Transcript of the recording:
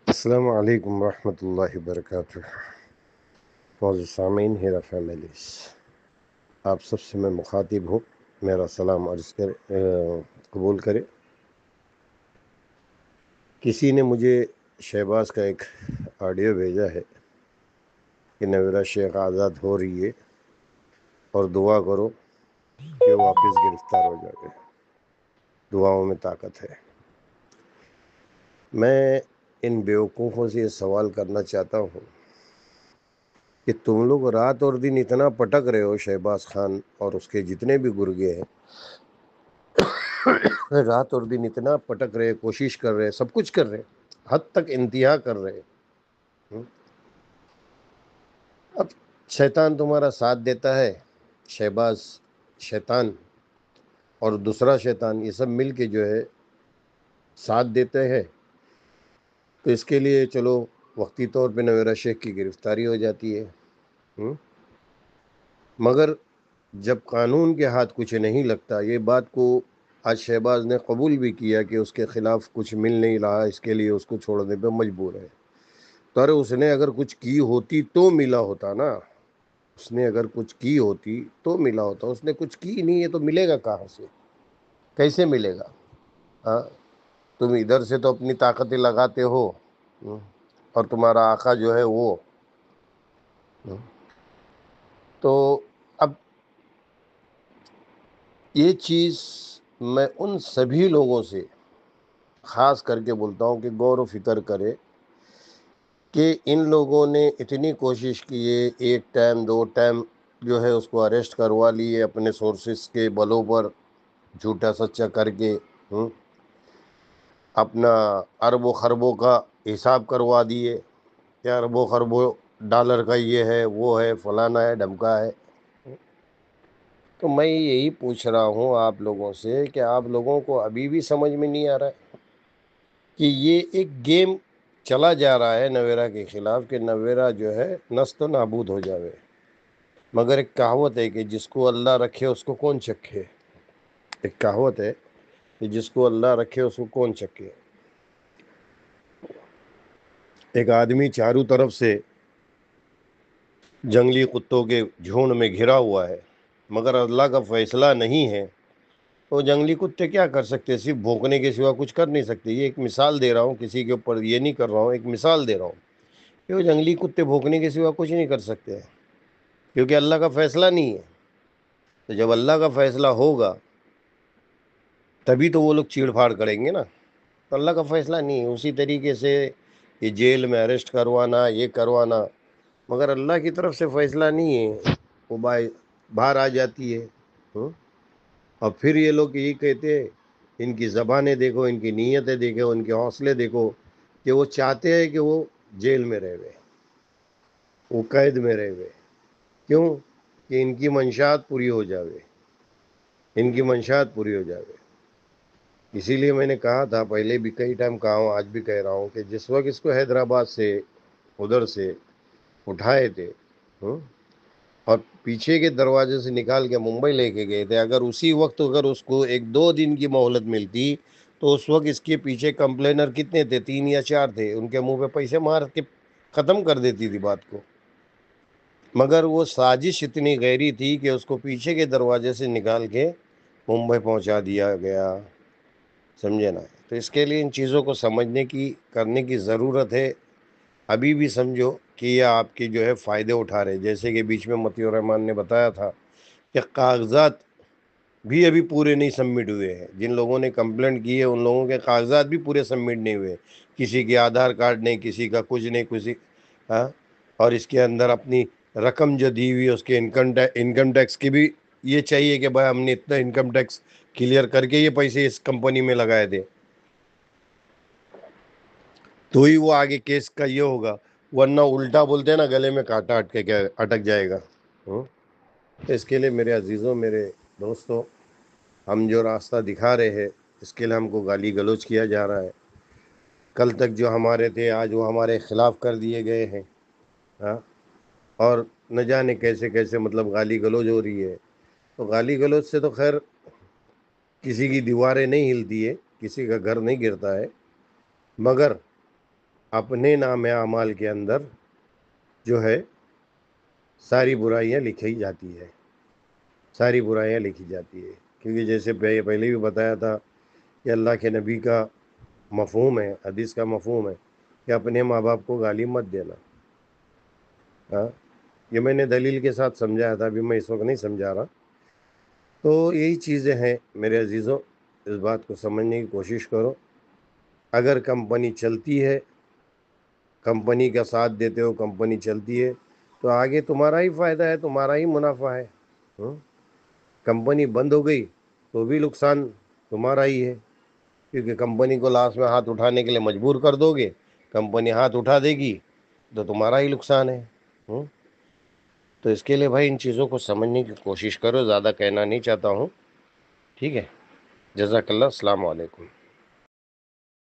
السلام علیکم ورحمۃ اللہ وبرکاتہ۔ معزز سامعین، ہیرا فیملیز، آپ سب سے میں مخاطب ہوں، میرا سلام عرض قبول کرے۔ کسی نے مجھے شہباز کا ایک آڈیو بھیجا ہے کہ نویرہ شیخ آزاد ہو رہی ہے اور دعا کرو کہ وہ واپس گرفتار ہو جائے، دعاؤں میں طاقت ہے۔ میں ان بیوقوفوں سے یہ سوال کرنا چاہتا ہوں کہ تم لوگ رات اور دن اتنا پٹک رہے ہو شہباز خان اور اس کے جتنے بھی گرگے ہیں، رات اور دن اتنا پٹک رہے، کوشش کر رہے، سب کچھ کر رہے، حد تک انتہا کر رہے۔ اب شیطان تمہارا ساتھ دیتا ہے، شہباز شیطان اور دوسرا شیطان، یہ سب مل کے جو ہے ساتھ دیتے ہیں، تو اس کے لیے چلو وقتی طور پہ نویرہ شیخ کی گرفتاری ہو جاتی ہے۔ مگر جب قانون کے ہاتھ کچھ نہیں لگتا، یہ بات کو آج شہباز نے قبول بھی کیا کہ اس کے خلاف کچھ مل نہیں رہا، اس کے لیے اس کو چھوڑنے پہ مجبور ہے۔ تو ارے اس نے اگر کچھ کی ہوتی تو ملا ہوتا نا، اس نے اگر کچھ کی ہوتی تو ملا ہوتا، اس نے کچھ کی نہیں ہے تو ملے گا کہاں سے، کیسے ملے گا؟ ہاں، تم ادھر سے تو اپنی طاقتیں لگاتے ہو اور تمہارا آقا جو ہے وہ، تو اب یہ چیز میں ان سبھی لوگوں سے خاص کر کے بولتا ہوں کہ غور و فکر کرے کہ ان لوگوں نے اتنی کوشش کی ہے، ایک ٹائم دو ٹائم جو ہے اس کو اریسٹ کروا لیے اپنے سورسز کے بلوں پر، جھوٹا سچا کر کے اپنا اربوں خربوں کا حساب کروا دیے کہ اربوں خربوں ڈالر کا یہ ہے وہ ہے فلانا ہے ڈھمکا ہے۔ تو میں یہی پوچھ رہا ہوں آپ لوگوں سے کہ آپ لوگوں کو ابھی بھی سمجھ میں نہیں آ رہا ہے کہ یہ ایک گیم چلا جا رہا ہے نویرہ کے خلاف کہ نویرہ جو ہے نست و نابود ہو جاوے۔ مگر ایک کہاوت ہے کہ جس کو اللہ رکھے اس کو کون چکھے، ایک کہاوت ہے کہ جس کو اللہ رکھے اس کو کون چکھے۔ ایک آدمی چاروں طرف سے جنگلی کتوں کے جھونڈ میں گھرا ہوا ہے، مگر اللہ کا فیصلہ نہیں ہے، تو جنگلی کتے کیا کر سکتے؟ صرف بھونکنے کے سوا کچھ کر نہیں سکتے۔ یہ ایک مثال دے رہا ہوں، کسی کے اوپر یہ نہیں کر رہا ہوں، ایک مثال دے رہا ہوں کہ وہ جنگلی کتے بھونکنے کے سوا کچھ نہیں کر سکتے، کیونکہ اللہ کا فیصلہ نہیں ہے۔ تو جب اللہ کا فیصلہ ہوگا تبھی تو وہ لوگ چیڑ پھاڑ کریں گے نا، تو اللہ کا فیصلہ نہیں ہے۔ اسی طریقے سے یہ جیل میں اریسٹ کروانا، یہ کروانا، مگر اللہ کی طرف سے فیصلہ نہیں ہے، وہ باہر آ جاتی ہے۔ اور پھر یہ لوگ یہی کہتے ہیں، ان کی زبانیں دیکھو، ان کی نیتیں دیکھو، ان کے حوصلے دیکھو کہ وہ چاہتے ہیں کہ وہ جیل میں رہے، وہ قید میں رہے۔ کیوں؟ کہ ان کی منشات پوری ہو جاوے، ان کی منشات پوری ہو جاوے۔ اسی لیے میں نے کہا تھا، پہلے بھی کئی ٹائم کہا ہوں، آج بھی کہہ رہا ہوں کہ جس وقت اس کو حیدرآباد سے ادھر سے اٹھائے تھے اور پیچھے کے دروازے سے نکال کے ممبئی لے کے گئے تھے، اگر اسی وقت اگر اس کو ایک دو دن کی مہلت ملتی تو اس وقت اس کے پیچھے کمپلینر کتنے تھے؟ 3 یا 4 تھے، ان کے منہ پہ پیسے مار کے ختم کر دیتی تھی بات کو۔ مگر وہ سازش اتنی گہری تھی کہ اس کو پیچھے کے دروازے سے نکال کے ممبئی پہنچا دیا گیا، سمجھے نا؟ تو اس کے لیے ان چیزوں کو سمجھنے کی کرنے کی ضرورت ہے۔ ابھی بھی سمجھو کہ یہ آپ کے جو ہے فائدے اٹھا رہے، جیسے کہ بیچ میں مطیع الرحمان نے بتایا تھا کہ کاغذات بھی ابھی پورے نہیں سبمٹ ہوئے ہیں، جن لوگوں نے کمپلینٹ کی ہے ان لوگوں کے کاغذات بھی پورے سبمٹ نہیں ہوئے، کسی کے آدھار کارڈ نہیں، کسی کا کچھ نہیں، کسی اور اس کے اندر اپنی رقم جو دی ہوئی اس کے انکم ٹیکس کی بھی یہ چاہیے کہ بھائی ہم نے اتنا انکم ٹیکس کلیئر کر کے یہ پیسے اس کمپنی میں لگائے تھے، تو ہی وہ آگے کیس کا یہ ہوگا، ورنہ الٹا بولتے ہیں نا گلے میں کانٹا اٹک جائے گا۔ اس کے لیے میرے عزیزوں، میرے دوستوں، ہم جو راستہ دکھا رہے ہیں اس کے لیے ہم کو گالی گلوچ کیا جا رہا ہے، کل تک جو ہمارے تھے آج وہ ہمارے خلاف کر دیے گئے ہیں، اور نہ جانے کیسے کیسے مطلب گالی گلوچ ہو رہی ہے۔ تو گالی گلوچ سے تو خیر کسی کی دیواریں نہیں ہلتی ہے، کسی کا گھر نہیں گرتا ہے، مگر اپنے نام اعمال کے اندر جو ہے ساری برائیاں لکھی جاتی ہے، ساری برائیاں لکھی جاتی ہے، کیونکہ جیسے پہلے بھی بتایا تھا کہ اللہ کے نبی کا مفہوم ہے، حدیث کا مفہوم ہے کہ اپنے ماں باپ کو گالی مت دینا۔ ہاں، یہ میں نے دلیل کے ساتھ سمجھایا تھا، ابھی میں اس وقت نہیں سمجھا رہا۔ تو یہی چیزیں ہیں میرے عزیزوں، اس بات کو سمجھنے کی کوشش کرو۔ اگر کمپنی چلتی ہے، کمپنی کا ساتھ دیتے ہو، کمپنی چلتی ہے تو آگے تمہارا ہی فائدہ ہے، تمہارا ہی منافع ہے۔ کمپنی بند ہو گئی تو بھی نقصان تمہارا ہی ہے، کیونکہ کمپنی کو لاسٹ میں ہاتھ اٹھانے کے لیے مجبور کر دو گے، کمپنی ہاتھ اٹھا دے گی تو تمہارا ہی نقصان ہے۔ تو اس کے لیے بھائی ان چیزوں کو سمجھنے کی کوشش کرو، زیادہ کہنا نہیں چاہتا ہوں، ٹھیک ہے؟ جزاک اللہ، السلام علیکم۔